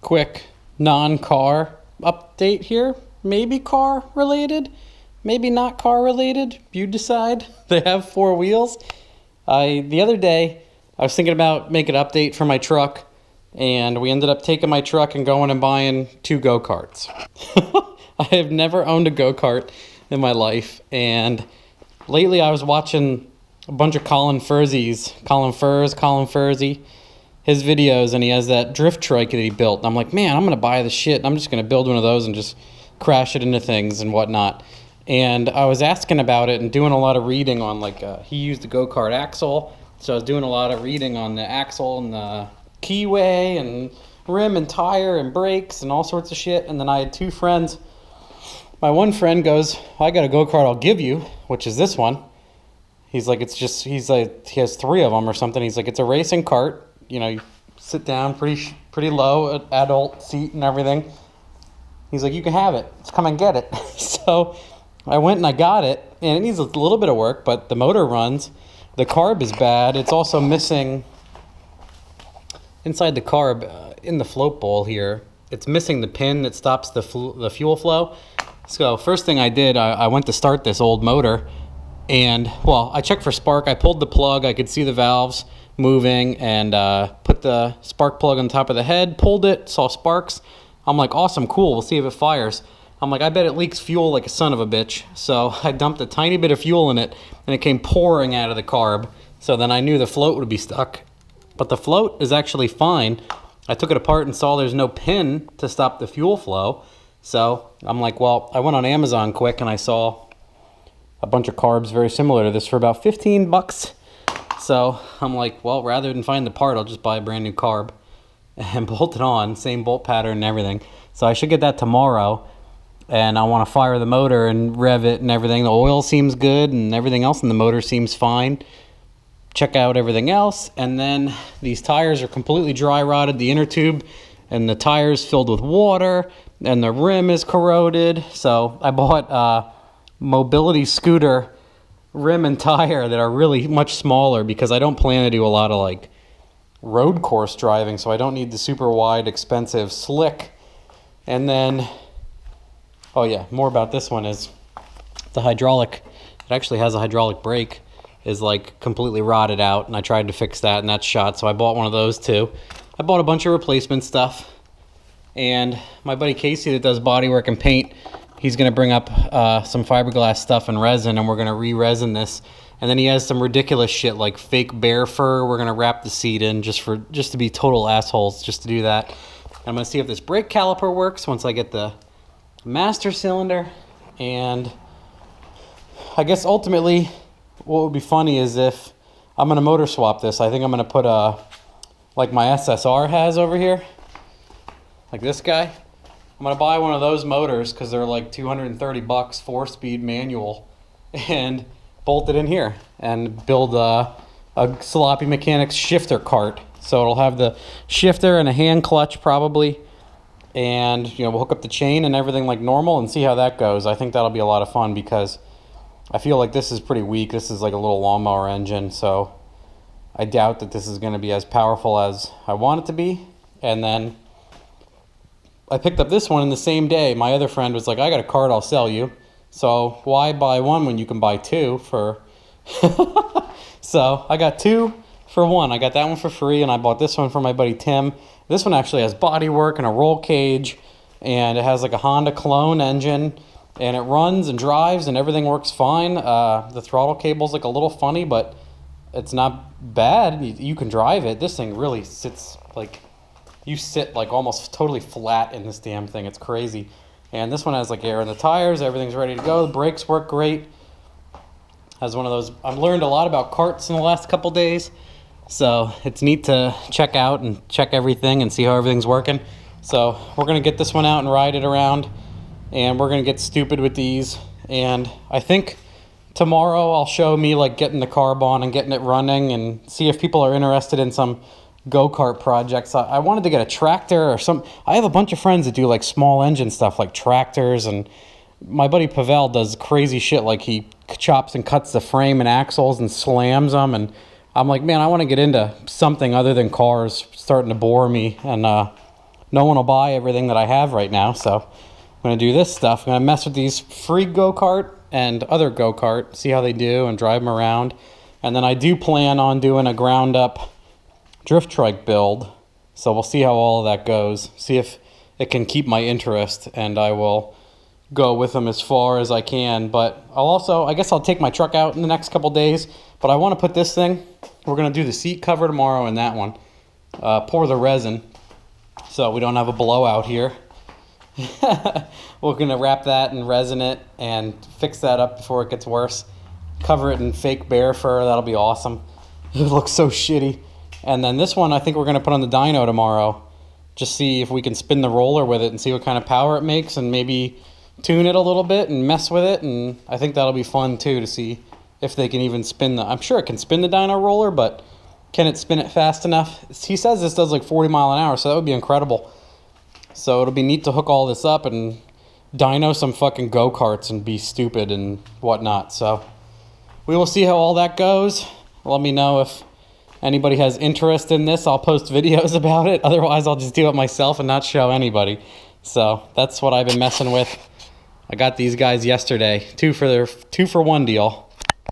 quick non-car update here. Maybe car related, maybe not car related. You decide. They have 4 wheels. The other day, I was thinking about making an update for my truck, and we ended up taking my truck and going and buying 2 go-karts. I have never owned a go-kart in my life, and lately I was watching a bunch of Colin Fursey, his videos, and he has that drift trike that he built. And I'm like, man, I'm going to buy the shit. I'm just going to build one of those and just crash it into things and whatnot. And I was asking about it and doing a lot of reading on, he used the go-kart axle. So I was doing a lot of reading on the axle and the keyway and rim and tire and brakes and all sorts of shit. And then I had 2 friends. My one friend goes, I got a go-kart I'll give you, which is this one. He's like, he has 3 of them or something. He's like, it's a racing cart. You know, you sit down pretty low, adult seat and everything. He's like, you can have it. Let's come and get it. So I went and I got it, and it needs a little bit of work, but the motor runs. The carb is bad. It's also missing inside the carb, in the float bowl here. It's missing the pin that stops the fuel flow. So first thing I did, I went to start this old motor, and I checked for spark. I pulled the plug. I could see the valves moving, and put the spark plug on top of the head, pulled it, saw sparks. I'm like, awesome, cool, we'll see if it fires. I'm like, I bet it leaks fuel like a son of a bitch. So I dumped a tiny bit of fuel in it, and it came pouring out of the carb. So then I knew the float would be stuck. But the float is actually fine. I took it apart and saw there's no pin to stop the fuel flow. So I'm like, well, I went on Amazon quick, and I saw a bunch of carbs very similar to this for about 15 bucks. So I'm like, well, rather than find the part, I'll just buy a brand new carb and bolt it on, same bolt pattern and everything. So I should get that tomorrow, and I want to fire the motor and rev it and everything. The oil seems good, and everything else in the motor seems fine. Check out everything else, and then these tires are completely dry rotted, the inner tube, and the tires filled with water, and the rim is corroded. So I bought a mobility scooter rim and tire that are really much smaller, because I don't plan to do a lot of road course driving, so I don't need the super wide, expensive, slick. And then, oh yeah, more about this one is the hydraulic. It actually has a hydraulic brake, is completely rotted out, and I tried to fix that, and that's shot, so I bought one of those too. I bought a bunch of replacement stuff, and my buddy Casey that does bodywork and paint, he's going to bring up some fiberglass stuff and resin, and we're going to re-resin this. And then he has some ridiculous shit like fake bear fur. We're going to wrap the seat in just to be total assholes, just to do that. And I'm going to see if this brake caliper works once I get the master cylinder. And I guess ultimately what would be funny is if I'm going to motor swap this. I think I'm going to put like my SSR has over here, like this guy. I'm going to buy one of those motors because they're like 230 bucks, 4-speed manual, and bolt it in here and build a Sloppy Mechanics shifter cart. So it'll have the shifter and a hand clutch probably, and we'll hook up the chain and everything like normal and see how that goes. I think that'll be a lot of fun because I feel like this is pretty weak. This is like a little lawnmower engine, so I doubt that this is going to be as powerful as I want it to be. And then I picked up this one in the same day. My other friend was like, I got a cart I'll sell you. So why buy one when you can buy 2 for... So I got 2 for 1. I got that one for free, and I bought this one for my buddy Tim. This one actually has body work and a roll cage, and it has like a Honda clone engine, and it runs and drives, and everything works fine. The throttle cable's like a little funny, but it's not bad. You can drive it. This thing really sits you sit almost totally flat in this damn thing. It's crazy. And this one has air in the tires. Everything's ready to go. The brakes work great. Has one of those. I've learned a lot about karts in the last couple days, so it's neat to check out and check everything and see how everything's working. So we're gonna get this one out and ride it around, and we're gonna get stupid with these. And I think tomorrow I'll show me getting the carb on and getting it running, and see if people are interested in some go-kart projects. I wanted to get a tractor or some. I have a bunch of friends that do small engine stuff like tractors, and my buddy Pavel does crazy shit he chops and cuts the frame and axles and slams them, and I'm like, man, I want to get into something other than cars. Starting to bore me, and no one will buy everything that I have right now. So I'm going to do this stuff. I'm going to mess with these free go-kart and other go-kart, see how they do, and drive them around. And then I do plan on doing a ground-up drift trike build. So we'll see how all of that goes. See if it can keep my interest, and I will go with them as far as I can. But I guess I'll take my truck out in the next couple days. But I want to put this thing, we're going to do the seat cover tomorrow in that one. Pour the resin so we don't have a blowout here. We're going to wrap that and resin it and fix that up before it gets worse. Cover it in fake bear fur. That'll be awesome. It looks so shitty. And then this one I think we're going to put on the dyno tomorrow. Just see if we can spin the roller with it and see what kind of power it makes, and maybe tune it a little bit and mess with it. And I think that'll be fun too, to see if they can even spin I'm sure it can spin the dyno roller, but can it spin it fast enough? He says this does like 40 miles an hour, so that would be incredible. So it'll be neat to hook all this up and dyno some fucking go-karts and be stupid and whatnot. So we will see how all that goes. Let me know if anybody has interest in this. I'll post videos about it. Otherwise, I'll just do it myself and not show anybody. So that's what I've been messing with. I got these guys yesterday. 2 for 1 deal.